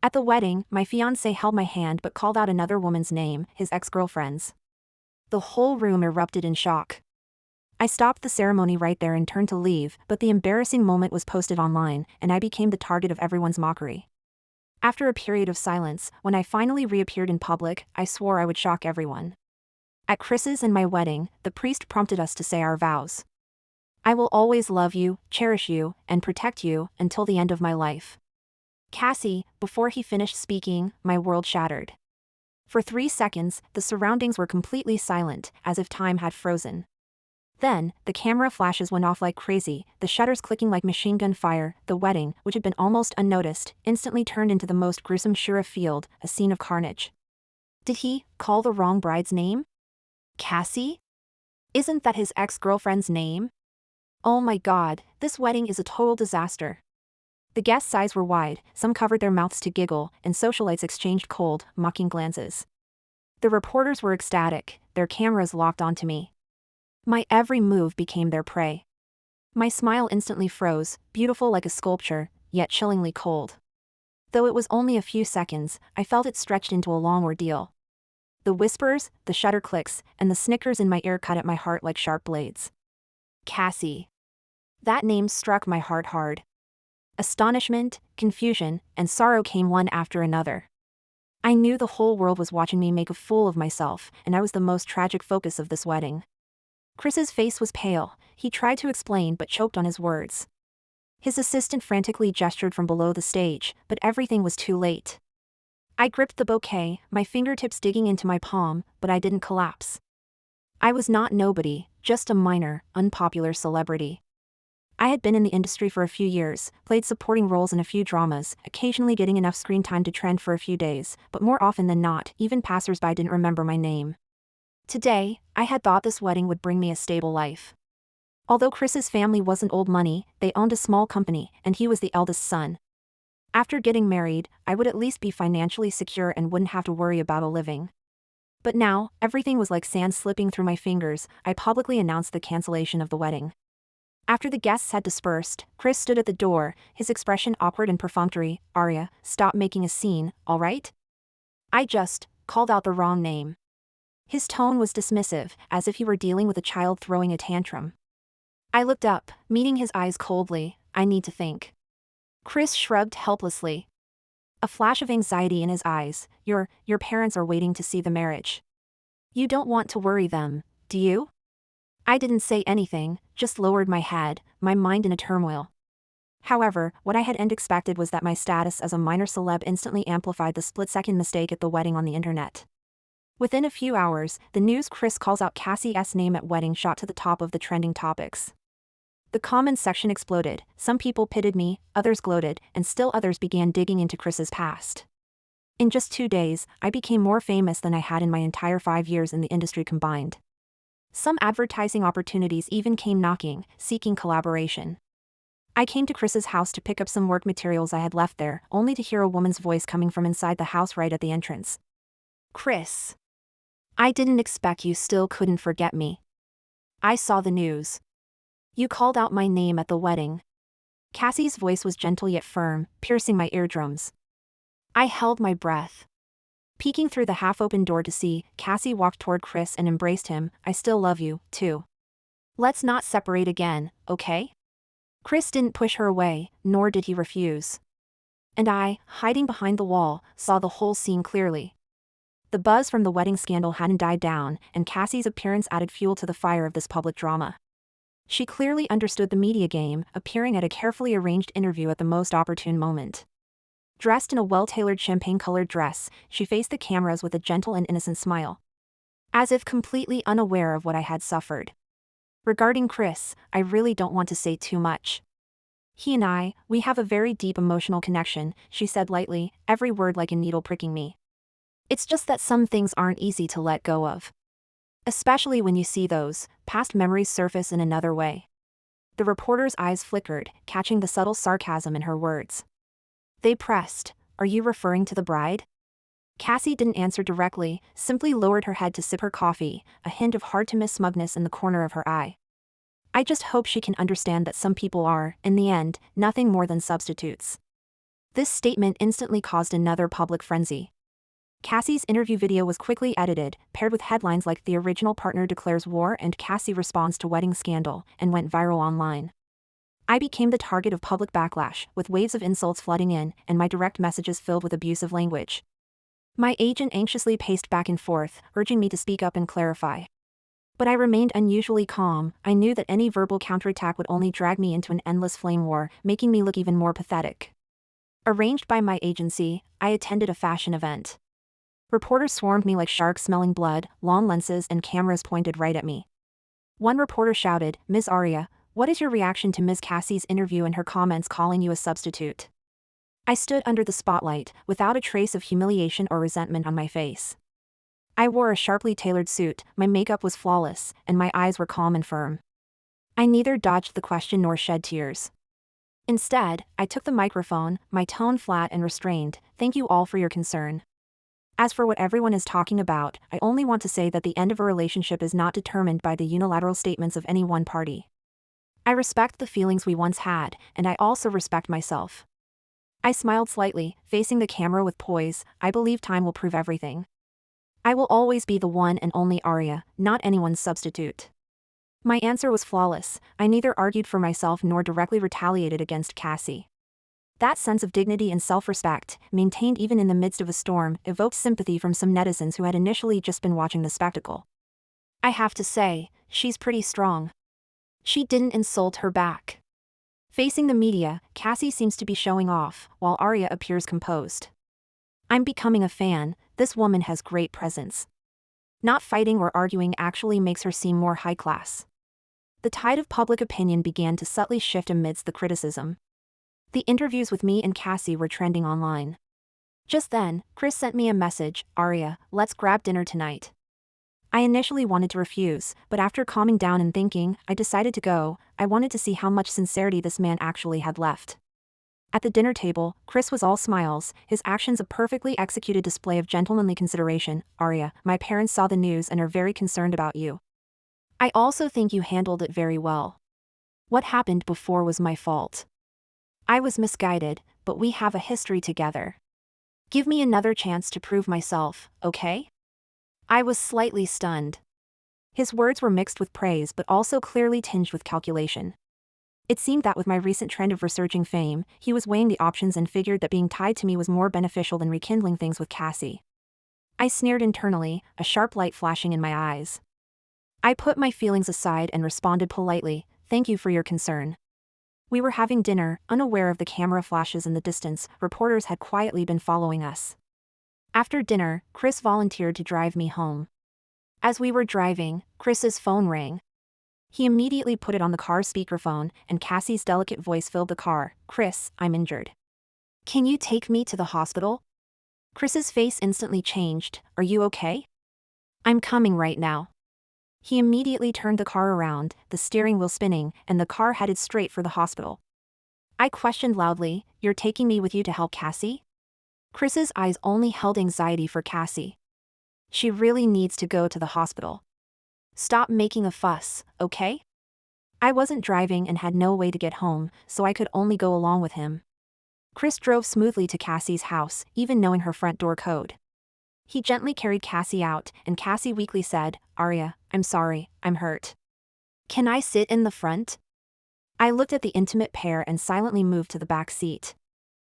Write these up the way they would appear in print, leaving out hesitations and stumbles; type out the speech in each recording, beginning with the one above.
At the wedding, my fiancé held my hand but called out another woman's name, his ex-girlfriend's. The whole room erupted in shock. I stopped the ceremony right there and turned to leave, but the embarrassing moment was posted online, and I became the target of everyone's mockery. After a period of silence, when I finally reappeared in public, I swore I would shock everyone. At Chris's and my wedding, the priest prompted us to say our vows. I will always love you, cherish you, and protect you until the end of my life. Cassie, before he finished speaking, my world shattered. For 3 seconds, the surroundings were completely silent, as if time had frozen. Then, the camera flashes went off like crazy, the shutters clicking like machine gun fire. The wedding, which had been almost unnoticed, instantly turned into the most gruesome Shura field, a scene of carnage. Did he call the wrong bride's name? Cassie? Isn't that his ex-girlfriend's name? Oh my god, this wedding is a total disaster. The guests' eyes were wide, some covered their mouths to giggle, and socialites exchanged cold, mocking glances. The reporters were ecstatic, their cameras locked onto me. My every move became their prey. My smile instantly froze, beautiful like a sculpture, yet chillingly cold. Though it was only a few seconds, I felt it stretched into a long ordeal. The whispers, the shutter clicks, and the snickers in my ear cut at my heart like sharp blades. Cassie. That name struck my heart hard. Astonishment, confusion, and sorrow came one after another. I knew the whole world was watching me make a fool of myself, and I was the most tragic focus of this wedding. Chris's face was pale, he tried to explain but choked on his words. His assistant frantically gestured from below the stage, but everything was too late. I gripped the bouquet, my fingertips digging into my palm, but I didn't collapse. I was not nobody, just a minor, unpopular celebrity. I had been in the industry for a few years, played supporting roles in a few dramas, occasionally getting enough screen time to trend for a few days, but more often than not, even passersby didn't remember my name. Today, I had thought this wedding would bring me a stable life. Although Chris's family wasn't old money, they owned a small company, and he was the eldest son. After getting married, I would at least be financially secure and wouldn't have to worry about a living. But now, everything was like sand slipping through my fingers. I publicly announced the cancellation of the wedding. After the guests had dispersed, Chris stood at the door, his expression awkward and perfunctory. "Arya, stop making a scene, all right?" I just called out the wrong name. His tone was dismissive, as if he were dealing with a child throwing a tantrum. I looked up, meeting his eyes coldly. "I need to think." Chris shrugged helplessly. A flash of anxiety in his eyes. Your parents are waiting to see the marriage. You don't want to worry them, do you?" I didn't say anything, just lowered my head, my mind in a turmoil. However, what I hadn't expected was that my status as a minor celeb instantly amplified the split-second mistake at the wedding on the internet. Within a few hours, the news Chris calls out Cassie's name at wedding shot to the top of the trending topics. The comments section exploded, some people pitied me, others gloated, and still others began digging into Chris's past. In just 2 days, I became more famous than I had in my entire 5 years in the industry combined. Some advertising opportunities even came knocking, seeking collaboration. I came to Chris's house to pick up some work materials I had left there, only to hear a woman's voice coming from inside the house right at the entrance. "Chris. I didn't expect you still couldn't forget me. I saw the news. You called out my name at the wedding." Cassie's voice was gentle yet firm, piercing my eardrums. I held my breath. Peeking through the half-open door to see, Cassie walked toward Chris and embraced him. "I still love you, too. Let's not separate again, okay?" Chris didn't push her away, nor did he refuse. And I, hiding behind the wall, saw the whole scene clearly. The buzz from the wedding scandal hadn't died down, and Cassie's appearance added fuel to the fire of this public drama. She clearly understood the media game, appearing at a carefully arranged interview at the most opportune moment. Dressed in a well-tailored champagne-colored dress, she faced the cameras with a gentle and innocent smile. As if completely unaware of what I had suffered. Regarding Chris, I really don't want to say too much. He and we have a very deep emotional connection, she said lightly, every word like a needle pricking me. It's just that some things aren't easy to let go of. Especially when you see those past memories surface in another way. The reporter's eyes flickered, catching the subtle sarcasm in her words. They pressed, "Are you referring to the bride?" Cassie didn't answer directly, simply lowered her head to sip her coffee, a hint of hard-to-miss smugness in the corner of her eye. I just hope she can understand that some people are, in the end, nothing more than substitutes. This statement instantly caused another public frenzy. Cassie's interview video was quickly edited, paired with headlines like "The Original Partner Declares War" and "Cassie Responds to Wedding Scandal," and went viral online. I became the target of public backlash, with waves of insults flooding in, and my direct messages filled with abusive language. My agent anxiously paced back and forth, urging me to speak up and clarify. But I remained unusually calm. I knew that any verbal counterattack would only drag me into an endless flame war, making me look even more pathetic. Arranged by my agency, I attended a fashion event. Reporters swarmed me like sharks smelling blood, long lenses and cameras pointed right at me. One reporter shouted, "Ms. Aria, what is your reaction to Ms. Cassie's interview and her comments calling you a substitute?" I stood under the spotlight, without a trace of humiliation or resentment on my face. I wore a sharply tailored suit, my makeup was flawless, and my eyes were calm and firm. I neither dodged the question nor shed tears. Instead, I took the microphone, my tone flat and restrained. "Thank you all for your concern. As for what everyone is talking about, I only want to say that the end of a relationship is not determined by the unilateral statements of any one party. I respect the feelings we once had, and I also respect myself." I smiled slightly, facing the camera with poise. "I believe time will prove everything. I will always be the one and only Aria, not anyone's substitute." My answer was flawless. I neither argued for myself nor directly retaliated against Cassie. That sense of dignity and self-respect, maintained even in the midst of a storm, evoked sympathy from some netizens who had initially just been watching the spectacle. I have to say, she's pretty strong. She didn't insult her back. Facing the media, Cassie seems to be showing off, while Aria appears composed. I'm becoming a fan. This woman has great presence. Not fighting or arguing actually makes her seem more high class. The tide of public opinion began to subtly shift amidst the criticism. The interviews with me and Cassie were trending online. Just then, Chris sent me a message, "Aria, let's grab dinner tonight." I initially wanted to refuse, but after calming down and thinking, I decided to go. I wanted to see how much sincerity this man actually had left. At the dinner table, Chris was all smiles, his actions a perfectly executed display of gentlemanly consideration. "Aria, my parents saw the news and are very concerned about you. I also think you handled it very well. What happened before was my fault. I was misguided, but we have a history together. Give me another chance to prove myself, okay?" I was slightly stunned. His words were mixed with praise but also clearly tinged with calculation. It seemed that with my recent trend of resurging fame, he was weighing the options and figured that being tied to me was more beneficial than rekindling things with Cassie. I sneered internally, a sharp light flashing in my eyes. I put my feelings aside and responded politely, "Thank you for your concern." We were having dinner, unaware of the camera flashes in the distance. Reporters had quietly been following us. After dinner, Chris volunteered to drive me home. As we were driving, Chris's phone rang. He immediately put it on the car's speakerphone, and Cassie's delicate voice filled the car. "Chris, I'm injured. Can you take me to the hospital?" Chris's face instantly changed. "Are you okay?" "I'm coming right now." He immediately turned the car around, the steering wheel spinning, and the car headed straight for the hospital. I questioned loudly, "You're taking me with you to help Cassie?" Chris's eyes only held anxiety for Cassie. "She really needs to go to the hospital. Stop making a fuss, okay?" I wasn't driving and had no way to get home, so I could only go along with him. Chris drove smoothly to Cassie's house, even knowing her front door code. He gently carried Cassie out, and Cassie weakly said, "Aria, I'm sorry, I'm hurt. Can I sit in the front?" I looked at the intimate pair and silently moved to the back seat.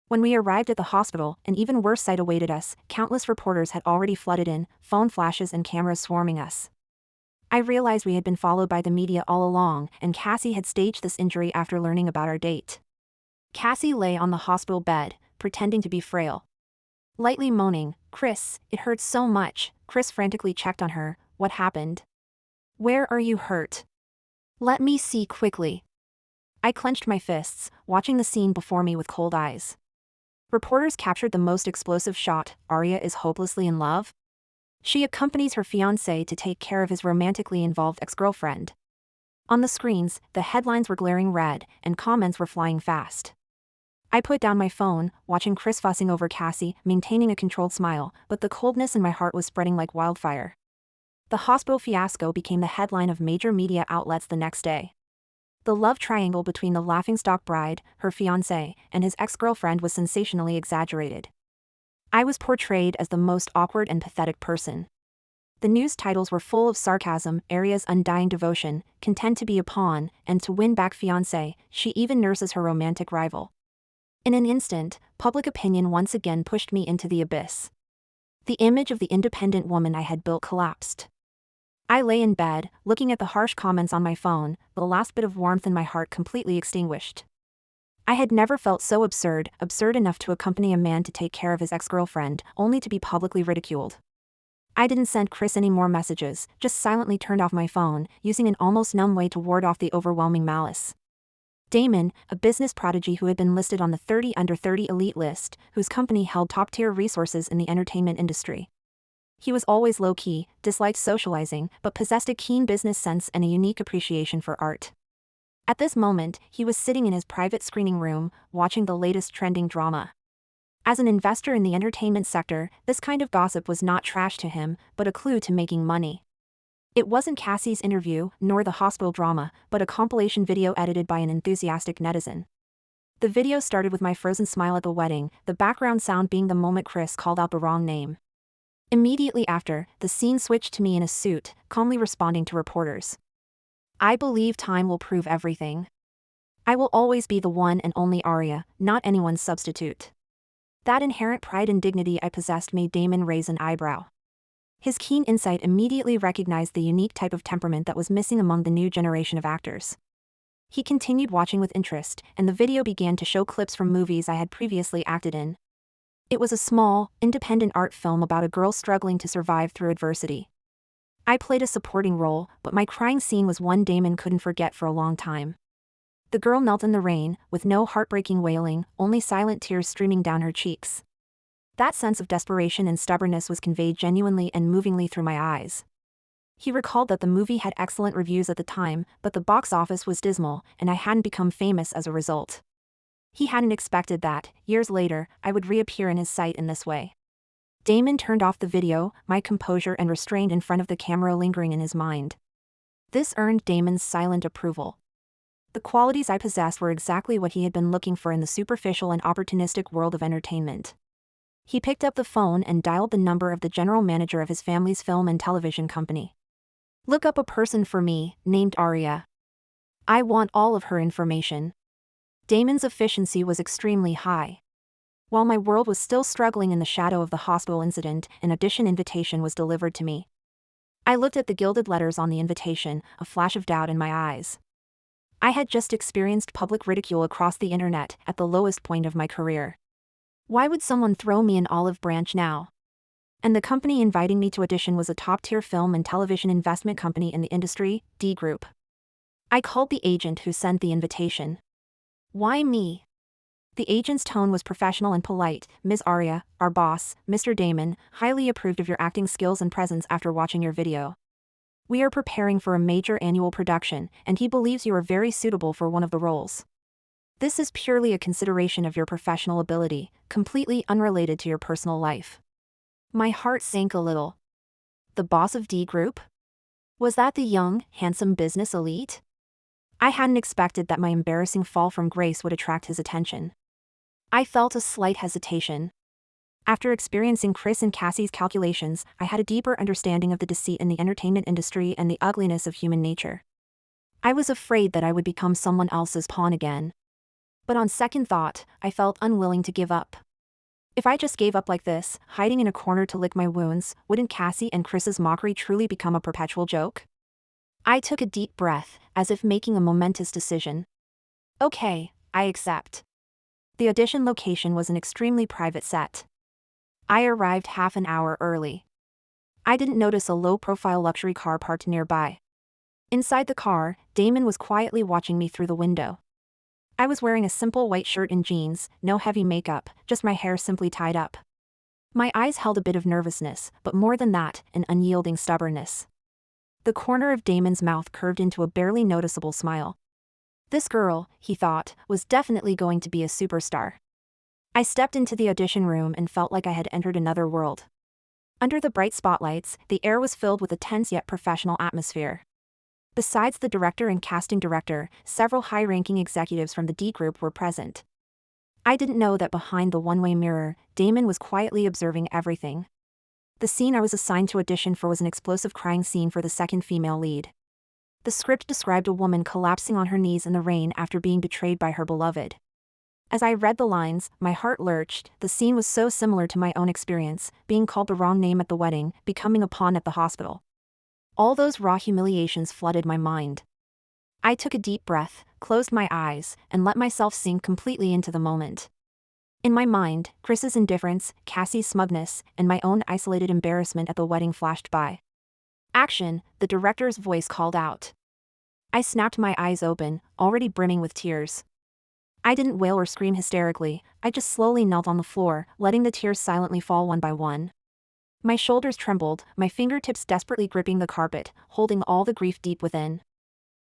When we arrived at the hospital, an even worse sight awaited us. Countless reporters had already flooded in, phone flashes and cameras swarming us. I realized we had been followed by the media all along, and Cassie had staged this injury after learning about our date. Cassie lay on the hospital bed, pretending to be frail. Lightly moaning, "Chris, it hurts so much." Chris frantically checked on her. "What happened? Where are you hurt? Let me see quickly." I clenched my fists, watching the scene before me with cold eyes. Reporters captured the most explosive shot. Aria is hopelessly in love. She accompanies her fiancé to take care of his romantically involved ex-girlfriend. On the screens, the headlines were glaring red, and comments were flying fast. I put down my phone, watching Chris fussing over Cassie, maintaining a controlled smile, but the coldness in my heart was spreading like wildfire. The hospital fiasco became the headline of major media outlets the next day. The love triangle between the laughingstock bride, her fiancé, and his ex-girlfriend was sensationally exaggerated. I was portrayed as the most awkward and pathetic person. The news titles were full of sarcasm: Aria's undying devotion, content to be a pawn, and to win back fiancé, she even nurses her romantic rival. In an instant, public opinion once again pushed me into the abyss. The image of the independent woman I had built collapsed. I lay in bed, looking at the harsh comments on my phone, the last bit of warmth in my heart completely extinguished. I had never felt so absurd enough to accompany a man to take care of his ex-girlfriend, only to be publicly ridiculed. I didn't send Chris any more messages, just silently turned off my phone, using an almost numb way to ward off the overwhelming malice. Damon, a business prodigy who had been listed on the 30 under 30 elite list, whose company held top-tier resources in the entertainment industry. He was always low-key, disliked socializing, but possessed a keen business sense and a unique appreciation for art. At this moment, he was sitting in his private screening room, watching the latest trending drama. As an investor in the entertainment sector, this kind of gossip was not trash to him, but a clue to making money. It wasn't Cassie's interview, nor the hospital drama, but a compilation video edited by an enthusiastic netizen. The video started with my frozen smile at the wedding, the background sound being the moment Chris called out the wrong name. Immediately after, the scene switched to me in a suit, calmly responding to reporters. I believe time will prove everything. I will always be the one and only Aria, not anyone's substitute. That inherent pride and dignity I possessed made Damon raise an eyebrow. His keen insight immediately recognized the unique type of temperament that was missing among the new generation of actors. He continued watching with interest, and the video began to show clips from movies I had previously acted in. It was a small, independent art film about a girl struggling to survive through adversity. I played a supporting role, but my crying scene was one Damon couldn't forget for a long time. The girl knelt in the rain, with no heartbreaking wailing, only silent tears streaming down her cheeks. That sense of desperation and stubbornness was conveyed genuinely and movingly through my eyes. He recalled that the movie had excellent reviews at the time, but the box office was dismal, and I hadn't become famous as a result. He hadn't expected that, years later, I would reappear in his sight in this way. Damon turned off the video, my composure and restraint in front of the camera lingering in his mind. This earned Damon's silent approval. The qualities I possessed were exactly what he had been looking for in the superficial and opportunistic world of entertainment. He picked up the phone and dialed the number of the general manager of his family's film and television company. Look up a person for me, named Aria. I want all of her information. Damon's efficiency was extremely high. While my world was still struggling in the shadow of the hospital incident, an audition invitation was delivered to me. I looked at the gilded letters on the invitation, a flash of doubt in my eyes. I had just experienced public ridicule across the internet, at the lowest point of my career. Why would someone throw me an olive branch now? And the company inviting me to audition was a top-tier film and television investment company in the industry, D Group. I called the agent who sent the invitation. Why me? The agent's tone was professional and polite. Ms. Aria, our boss, Mr. Damon, highly approved of your acting skills and presence after watching your video. We are preparing for a major annual production, and he believes you are very suitable for one of the roles. This is purely a consideration of your professional ability, completely unrelated to your personal life. My heart sank a little. The boss of D Group? Was that the young, handsome business elite? I hadn't expected that my embarrassing fall from grace would attract his attention. I felt a slight hesitation. After experiencing Chris and Cassie's calculations, I had a deeper understanding of the deceit in the entertainment industry and the ugliness of human nature. I was afraid that I would become someone else's pawn again. But on second thought, I felt unwilling to give up. If I just gave up like this, hiding in a corner to lick my wounds, wouldn't Cassie and Chris's mockery truly become a perpetual joke? I took a deep breath, as if making a momentous decision. Okay, I accept. The audition location was an extremely private set. I arrived half an hour early. I didn't notice a low-profile luxury car parked nearby. Inside the car, Damon was quietly watching me through the window. I was wearing a simple white shirt and jeans, no heavy makeup, just my hair simply tied up. My eyes held a bit of nervousness, but more than that, an unyielding stubbornness. The corner of Damon's mouth curved into a barely noticeable smile. This girl, he thought, was definitely going to be a superstar. I stepped into the audition room and felt like I had entered another world. Under the bright spotlights, the air was filled with a tense yet professional atmosphere. Besides the director and casting director, several high-ranking executives from the D Group were present. I didn't know that behind the one-way mirror, Damon was quietly observing everything. The scene I was assigned to audition for was an explosive crying scene for the second female lead. The script described a woman collapsing on her knees in the rain after being betrayed by her beloved. As I read the lines, my heart lurched. The scene was so similar to my own experience, being called the wrong name at the wedding, becoming a pawn at the hospital. All those raw humiliations flooded my mind. I took a deep breath, closed my eyes, and let myself sink completely into the moment. In my mind, Chris's indifference, Cassie's smugness, and my own isolated embarrassment at the wedding flashed by. Action, the director's voice called out. I snapped my eyes open, already brimming with tears. I didn't wail or scream hysterically, I just slowly knelt on the floor, letting the tears silently fall one by one. My shoulders trembled, my fingertips desperately gripping the carpet, holding all the grief deep within.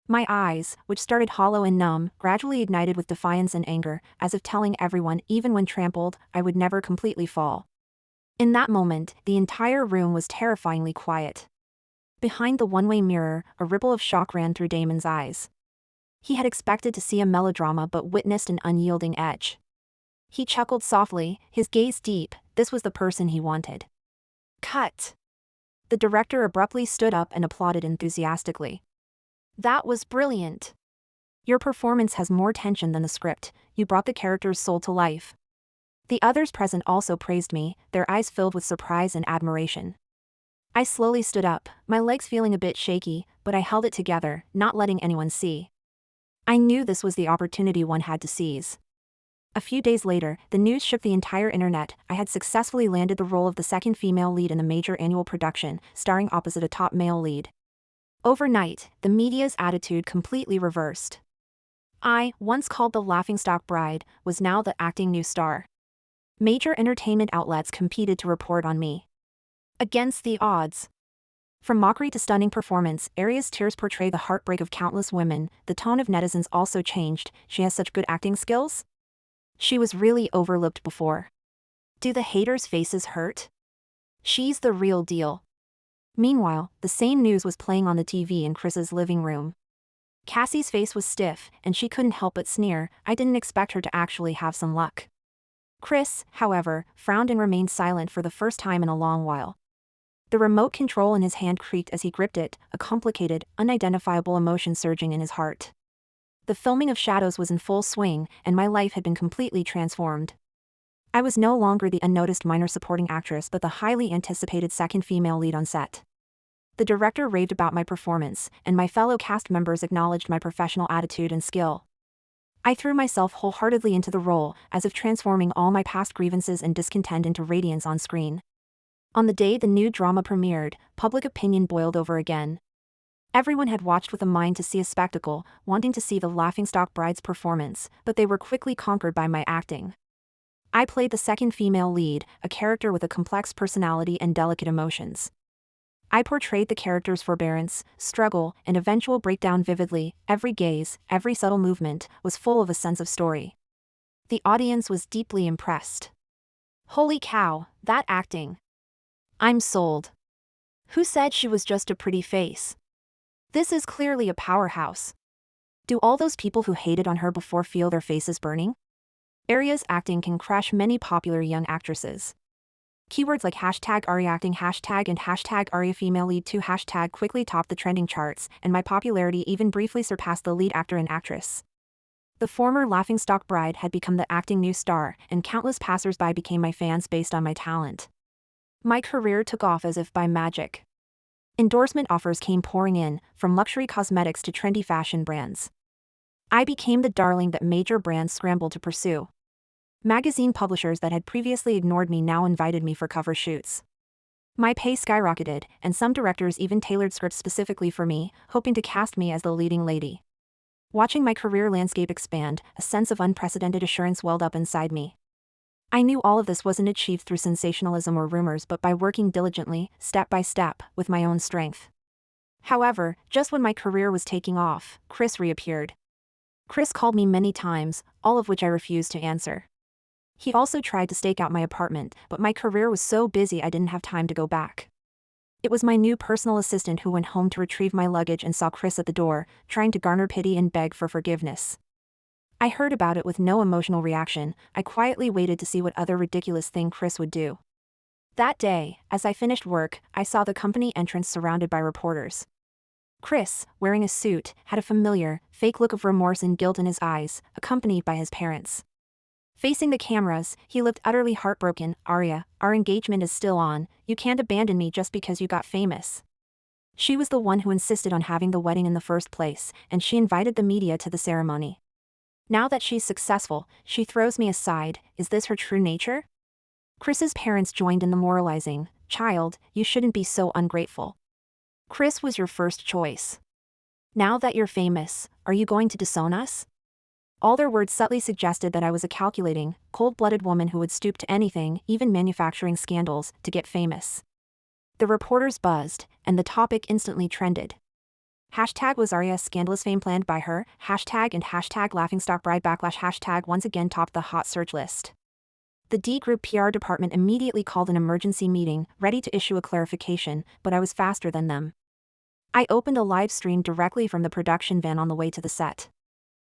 My eyes, which started hollow and numb, gradually ignited with defiance and anger, as if telling everyone, even when trampled, I would never completely fall. In that moment, the entire room was terrifyingly quiet. Behind the one-way mirror, a ripple of shock ran through Damon's eyes. He had expected to see a melodrama but witnessed an unyielding edge. He chuckled softly, his gaze deep. This was the person he wanted. Cut. The director abruptly stood up and applauded enthusiastically. That was brilliant. Your performance has more tension than the script, you brought the character's soul to life. The others present also praised me, their eyes filled with surprise and admiration. I slowly stood up, my legs feeling a bit shaky, but I held it together, not letting anyone see. I knew this was the opportunity one had to seize. A few days later, the news shook the entire internet. I had successfully landed the role of the second female lead in a major annual production, starring opposite a top male lead. Overnight, the media's attitude completely reversed. I, once called the laughingstock bride, was now the acting new star. Major entertainment outlets competed to report on me. Against the odds. From mockery to stunning performance, Aria's tears portray the heartbreak of countless women. The tone of netizens also changed. She has such good acting skills? She was really overlooked before. Do the haters' faces hurt? She's the real deal. Meanwhile, the same news was playing on the TV in Chris's living room. Cassie's face was stiff, and she couldn't help but sneer. I didn't expect her to actually have some luck. Chris, however, frowned and remained silent for the first time in a long while. The remote control in his hand creaked as he gripped it, a complicated, unidentifiable emotion surging in his heart. The filming of Shadows was in full swing, and my life had been completely transformed. I was no longer the unnoticed minor supporting actress but the highly anticipated second female lead on set. The director raved about my performance, and my fellow cast members acknowledged my professional attitude and skill. I threw myself wholeheartedly into the role, as if transforming all my past grievances and discontent into radiance on screen. On the day the new drama premiered, public opinion boiled over again. Everyone had watched with a mind to see a spectacle, wanting to see the laughingstock bride's performance, but they were quickly conquered by my acting. I played the second female lead, a character with a complex personality and delicate emotions. I portrayed the character's forbearance, struggle, and eventual breakdown vividly. Every gaze, every subtle movement, was full of a sense of story. The audience was deeply impressed. Holy cow, that acting! I'm sold. Who said she was just a pretty face? This is clearly a powerhouse. Do all those people who hated on her before feel their faces burning? Aria's acting can crush many popular young actresses. Keywords like #AriaActing and #AriaFemaleLead2 quickly topped the trending charts, and my popularity even briefly surpassed the lead actor and actress. The former laughingstock bride had become the acting new star, and countless passers-by became my fans based on my talent. My career took off as if by magic. Endorsement offers came pouring in, from luxury cosmetics to trendy fashion brands. I became the darling that major brands scrambled to pursue. Magazine publishers that had previously ignored me now invited me for cover shoots. My pay skyrocketed, and some directors even tailored scripts specifically for me, hoping to cast me as the leading lady. Watching my career landscape expand, a sense of unprecedented assurance welled up inside me. I knew all of this wasn't achieved through sensationalism or rumors but by working diligently, step by step, with my own strength. However, just when my career was taking off, Chris reappeared. Chris called me many times, all of which I refused to answer. He also tried to stake out my apartment, but my career was so busy I didn't have time to go back. It was my new personal assistant who went home to retrieve my luggage and saw Chris at the door, trying to garner pity and beg for forgiveness. I heard about it with no emotional reaction. I quietly waited to see what other ridiculous thing Chris would do. That day, as I finished work, I saw the company entrance surrounded by reporters. Chris, wearing a suit, had a familiar, fake look of remorse and guilt in his eyes, accompanied by his parents. Facing the cameras, he looked utterly heartbroken. "Arya, our engagement is still on. You can't abandon me just because you got famous." She was the one who insisted on having the wedding in the first place, and she invited the media to the ceremony. Now that she's successful, she throws me aside. Is this her true nature? Chris's parents joined in the moralizing. "Child, you shouldn't be so ungrateful. Chris was your first choice. Now that you're famous, are you going to disown us?" All their words subtly suggested that I was a calculating, cold-blooded woman who would stoop to anything, even manufacturing scandals, to get famous. The reporters buzzed, and the topic instantly trended. Hashtag was Arya scandalous fame planned by her, hashtag and hashtag laughingstock bride backlash hashtag once again topped the hot search list. The D Group PR department immediately called an emergency meeting, ready to issue a clarification, but I was faster than them. I opened a live stream directly from the production van on the way to the set.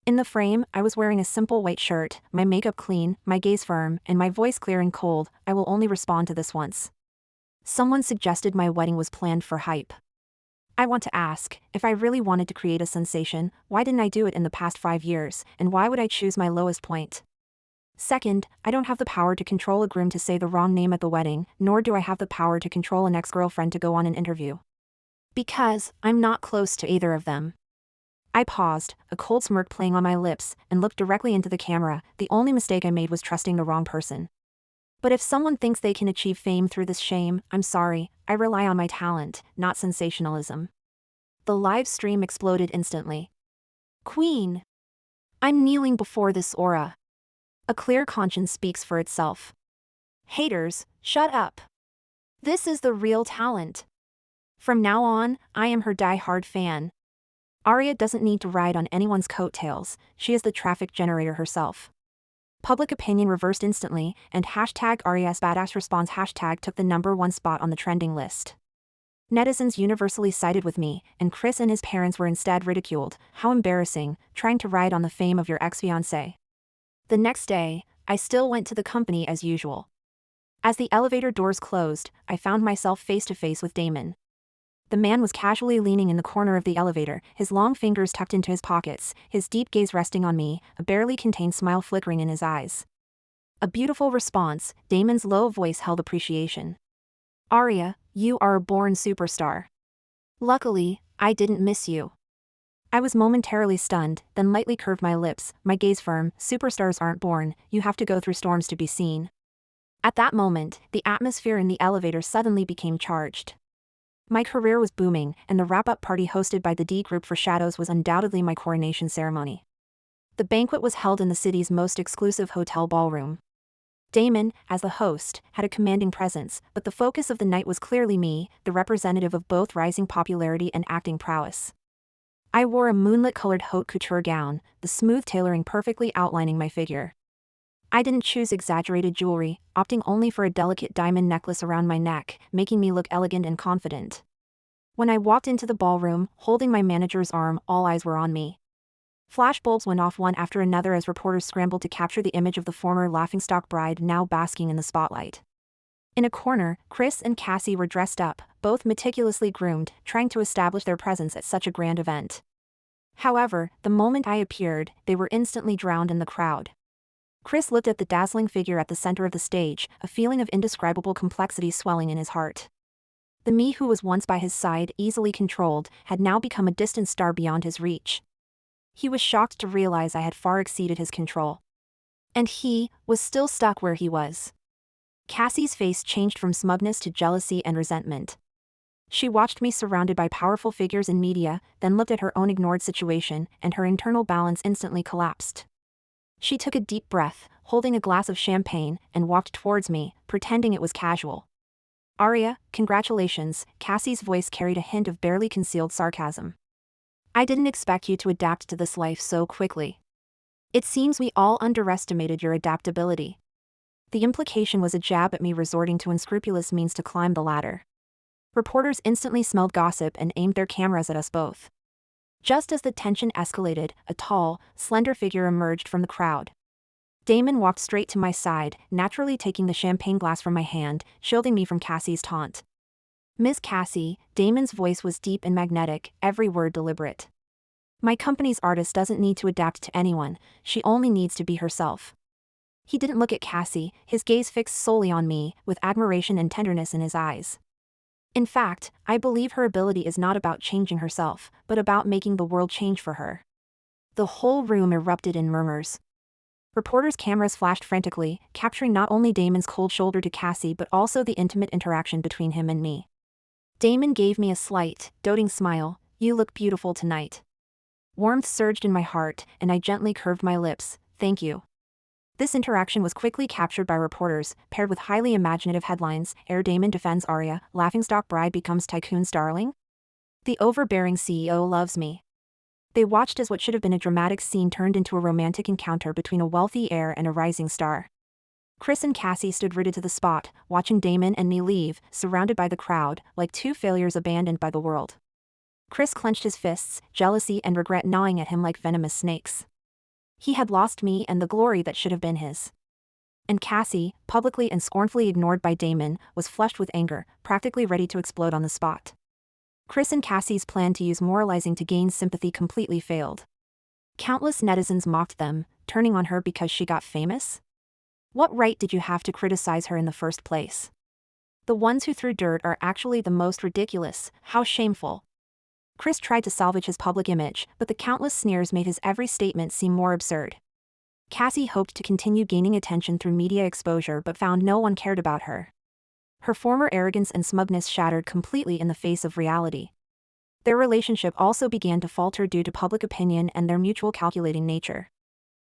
In the frame, I was wearing a simple white shirt, my makeup clean, my gaze firm, and my voice clear and cold. "I will only respond to this once. Someone suggested my wedding was planned for hype. I want to ask, if I really wanted to create a sensation, why didn't I do it in the past 5 years, and why would I choose my lowest point? Second, I don't have the power to control a groom to say the wrong name at the wedding, nor do I have the power to control an ex-girlfriend to go on an interview. Because I'm not close to either of them." I paused, a cold smirk playing on my lips, and looked directly into the camera. The only mistake I made was trusting the wrong person. But if someone thinks they can achieve fame through this shame, I'm sorry, I rely on my talent, not sensationalism. The live stream exploded instantly. "Queen! I'm kneeling before this aura. A clear conscience speaks for itself. Haters, shut up. This is the real talent. From now on, I am her die-hard fan. Arya doesn't need to ride on anyone's coattails, she is the traffic generator herself." Public opinion reversed instantly, and hashtag Arya's badass response hashtag took the #1 spot on the trending list. Netizens universally sided with me, and Chris and his parents were instead ridiculed. How embarrassing, trying to ride on the fame of your ex-fiancé. The next day, I still went to the company as usual. As the elevator doors closed, I found myself face to face with Damon. The man was casually leaning in the corner of the elevator, his long fingers tucked into his pockets, his deep gaze resting on me, a barely contained smile flickering in his eyes. A beautiful response, Damon's low voice held appreciation. "Arya, you are a born superstar. Luckily, I didn't miss you." I was momentarily stunned, then lightly curved my lips, my gaze firm. "Superstars aren't born, you have to go through storms to be seen." At that moment, the atmosphere in the elevator suddenly became charged. My career was booming, and the wrap-up party hosted by the D Group for Shadows was undoubtedly my coronation ceremony. The banquet was held in the city's most exclusive hotel ballroom. Damon, as the host, had a commanding presence, but the focus of the night was clearly me, the representative of both rising popularity and acting prowess. I wore a moonlit-colored haute couture gown, the smooth tailoring perfectly outlining my figure. I didn't choose exaggerated jewelry, opting only for a delicate diamond necklace around my neck, making me look elegant and confident. When I walked into the ballroom, holding my manager's arm, all eyes were on me. Flashbulbs went off one after another as reporters scrambled to capture the image of the former laughingstock bride now basking in the spotlight. In a corner, Chris and Cassie were dressed up, both meticulously groomed, trying to establish their presence at such a grand event. However, the moment I appeared, they were instantly drowned in the crowd. Chris looked at the dazzling figure at the center of the stage, a feeling of indescribable complexity swelling in his heart. The me who was once by his side, easily controlled, had now become a distant star beyond his reach. He was shocked to realize I had far exceeded his control. And he was still stuck where he was. Cassie's face changed from smugness to jealousy and resentment. She watched me surrounded by powerful figures in media, then looked at her own ignored situation, and her internal balance instantly collapsed. She took a deep breath, holding a glass of champagne, and walked towards me, pretending it was casual. "Arya, congratulations," Cassie's voice carried a hint of barely concealed sarcasm. "I didn't expect you to adapt to this life so quickly. It seems we all underestimated your adaptability." The implication was a jab at me resorting to unscrupulous means to climb the ladder. Reporters instantly smelled gossip and aimed their cameras at us both. Just as the tension escalated, a tall, slender figure emerged from the crowd. Damon walked straight to my side, naturally taking the champagne glass from my hand, shielding me from Cassie's taunt. "Miss Cassie," Damon's voice was deep and magnetic, every word deliberate. "My company's artist doesn't need to adapt to anyone, she only needs to be herself." He didn't look at Cassie, his gaze fixed solely on me, with admiration and tenderness in his eyes. "In fact, I believe her ability is not about changing herself, but about making the world change for her." The whole room erupted in murmurs. Reporters' cameras flashed frantically, capturing not only Damon's cold shoulder to Cassie but also the intimate interaction between him and me. Damon gave me a slight, doting smile. "You look beautiful tonight." Warmth surged in my heart, and I gently curved my lips. "Thank you." This interaction was quickly captured by reporters, paired with highly imaginative headlines: "Heir Damon defends Arya, laughingstock bride becomes tycoon's darling. The overbearing CEO loves me." They watched as what should have been a dramatic scene turned into a romantic encounter between a wealthy heir and a rising star. Chris and Cassie stood rooted to the spot, watching Damon and me leave, surrounded by the crowd, like two failures abandoned by the world. Chris clenched his fists, jealousy and regret gnawing at him like venomous snakes. He had lost me and the glory that should have been his. And Cassie, publicly and scornfully ignored by Damon, was flushed with anger, practically ready to explode on the spot. Chris and Cassie's plan to use moralizing to gain sympathy completely failed. Countless netizens mocked them, turning on her because she got famous. What right did you have to criticize her in the first place? The ones who threw dirt are actually the most ridiculous. How shameful. Chris tried to salvage his public image, but the countless sneers made his every statement seem more absurd. Cassie hoped to continue gaining attention through media exposure but found no one cared about her. Her former arrogance and smugness shattered completely in the face of reality. Their relationship also began to falter due to public opinion and their mutual calculating nature.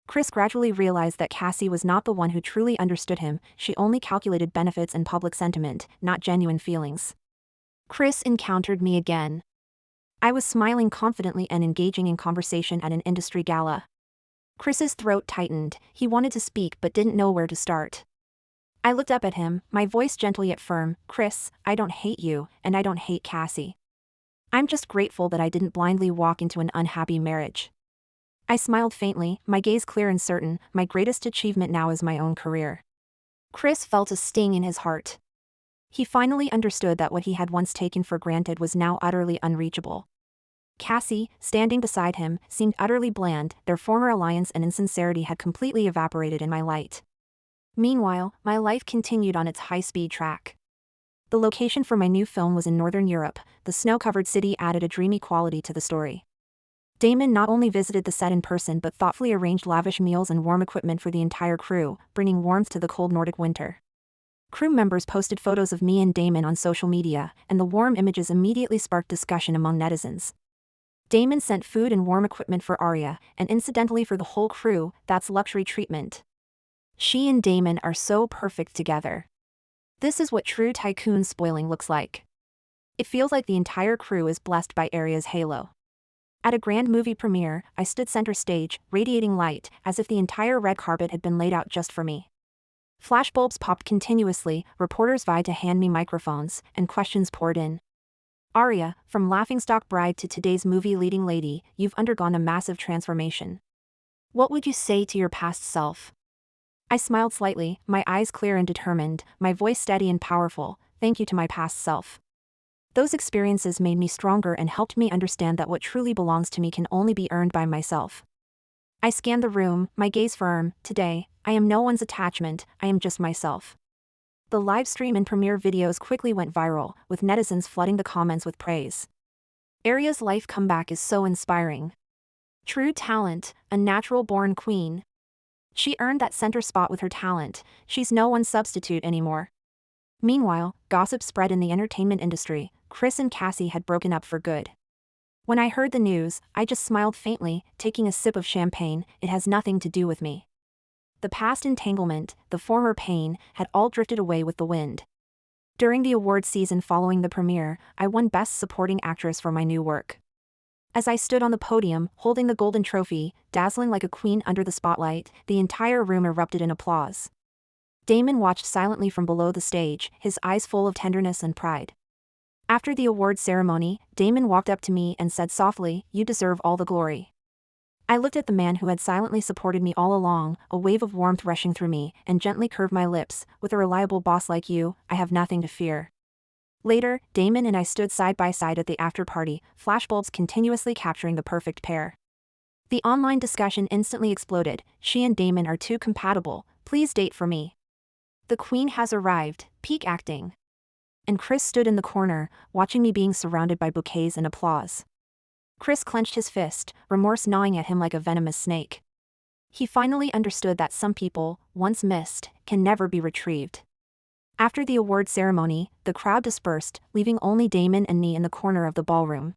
Chris gradually realized that Cassie was not the one who truly understood him, she only calculated benefits and public sentiment, not genuine feelings. Chris encountered me again. I was smiling confidently and engaging in conversation at an industry gala. Chris's throat tightened, he wanted to speak but didn't know where to start. I looked up at him, my voice gentle yet firm. "Chris, I don't hate you, and I don't hate Cassie. I'm just grateful that I didn't blindly walk into an unhappy marriage." I smiled faintly, my gaze clear and certain. My greatest achievement now is my own career. Chris felt a sting in his heart. He finally understood that what he had once taken for granted was now utterly unreachable. Cassie, standing beside him, seemed utterly bland, their former alliance and insincerity had completely evaporated in my light. Meanwhile, my life continued on its high-speed track. The location for my new film was in Northern Europe. The snow-covered city added a dreamy quality to the story. Damon not only visited the set in person but thoughtfully arranged lavish meals and warm equipment for the entire crew, bringing warmth to the cold Nordic winter. Crew members posted photos of me and Damon on social media, and the warm images immediately sparked discussion among netizens. Damon sent food and warm equipment for Arya, and incidentally for the whole crew. That's luxury treatment. She and Damon are so perfect together. This is what true tycoon spoiling looks like. It feels like the entire crew is blessed by Arya's halo. At a grand movie premiere, I stood center stage, radiating light, as if the entire red carpet had been laid out just for me. Flashbulbs popped continuously, reporters vied to hand me microphones, and questions poured in. "Arya, from laughingstock bride to today's movie leading lady, you've undergone a massive transformation. What would you say to your past self?" I smiled slightly, my eyes clear and determined, my voice steady and powerful. "Thank you to my past self. Those experiences made me stronger and helped me understand that what truly belongs to me can only be earned by myself." I scanned the room, my gaze firm. Today, I am no one's attachment, I am just myself. The live stream and premiere videos quickly went viral, with netizens flooding the comments with praise. Arya's life comeback is so inspiring. True talent, a natural-born queen. She earned that center spot with her talent, she's no one's substitute anymore. Meanwhile, gossip spread in the entertainment industry. Chris and Cassie had broken up for good. When I heard the news, I just smiled faintly, taking a sip of champagne. It has nothing to do with me. The past entanglement, the former pain, had all drifted away with the wind. During the award season following the premiere, I won Best Supporting Actress for my new work. As I stood on the podium, holding the golden trophy, dazzling like a queen under the spotlight, the entire room erupted in applause. Damon watched silently from below the stage, his eyes full of tenderness and pride. After the award ceremony, Damon walked up to me and said softly, "You deserve all the glory." I looked at the man who had silently supported me all along, a wave of warmth rushing through me, and gently curved my lips. "With a reliable boss like you, I have nothing to fear." Later, Damon and I stood side by side at the after-party, flashbulbs continuously capturing the perfect pair. The online discussion instantly exploded. "She and Damon are too compatible, please date for me." "The queen has arrived," peak acting. And Chris stood in the corner, watching me being surrounded by bouquets and applause. Chris clenched his fist, remorse gnawing at him like a venomous snake. He finally understood that some people, once missed, can never be retrieved. After the award ceremony, the crowd dispersed, leaving only Damon and me in the corner of the ballroom.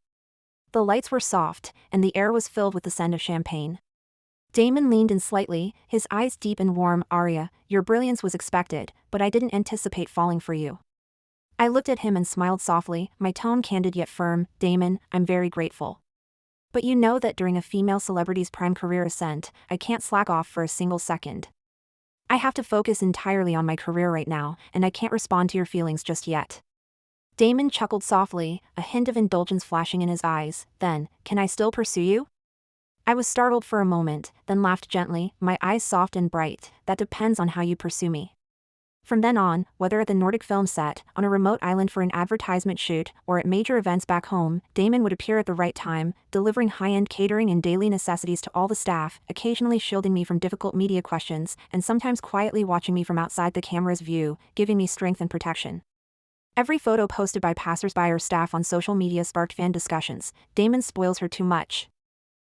The lights were soft, and the air was filled with the scent of champagne. Damon leaned in slightly, his eyes deep and warm. "Arya, your brilliance was expected, but I didn't anticipate falling for you." I looked at him and smiled softly, my tone candid yet firm. "Damon, I'm very grateful. But you know that during a female celebrity's prime career ascent, I can't slack off for a single second. I have to focus entirely on my career right now, and I can't respond to your feelings just yet." Damon chuckled softly, a hint of indulgence flashing in his eyes. "Then, can I still pursue you?" I was startled for a moment, then laughed gently, my eyes soft and bright. "That depends on how you pursue me." From then on, whether at the Nordic film set, on a remote island for an advertisement shoot, or at major events back home, Damon would appear at the right time, delivering high-end catering and daily necessities to all the staff, occasionally shielding me from difficult media questions, and sometimes quietly watching me from outside the camera's view, giving me strength and protection. Every photo posted by passersby or staff on social media sparked fan discussions. "Damon spoils her too much.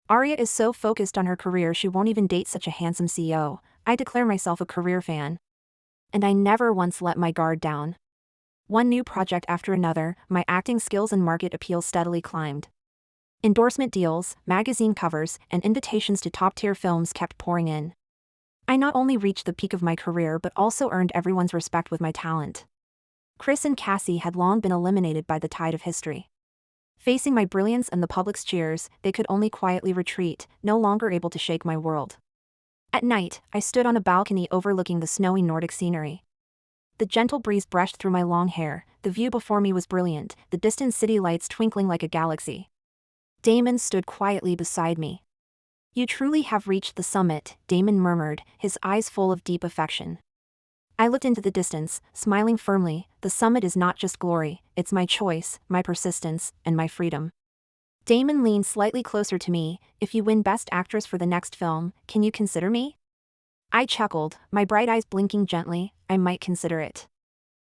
Arya is so focused on her career she won't even date such a handsome CEO." I declare myself a career fan. And I never once let my guard down. One new project after another, my acting skills and market appeal steadily climbed. Endorsement deals, magazine covers, and invitations to top-tier films kept pouring in. I not only reached the peak of my career but also earned everyone's respect with my talent. Chris and Cassie had long been eliminated by the tide of history. Facing my brilliance and the public's cheers, they could only quietly retreat, no longer able to shake my world. At night, I stood on a balcony overlooking the snowy Nordic scenery. The gentle breeze brushed through my long hair, the view before me was brilliant, the distant city lights twinkling like a galaxy. Damon stood quietly beside me. "You truly have reached the summit," Damon murmured, his eyes full of deep affection. I looked into the distance, smiling firmly. "The summit is not just glory, it's my choice, my persistence, and my freedom." Damon leaned slightly closer to me. "If you win Best Actress for the next film, can you consider me?" I chuckled, my bright eyes blinking gently. "I might consider it."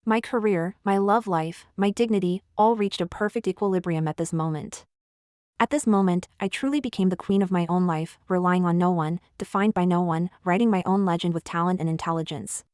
My career, my love life, my dignity, all reached a perfect equilibrium at this moment. At this moment, I truly became the queen of my own life, relying on no one, defined by no one, writing my own legend with talent and intelligence.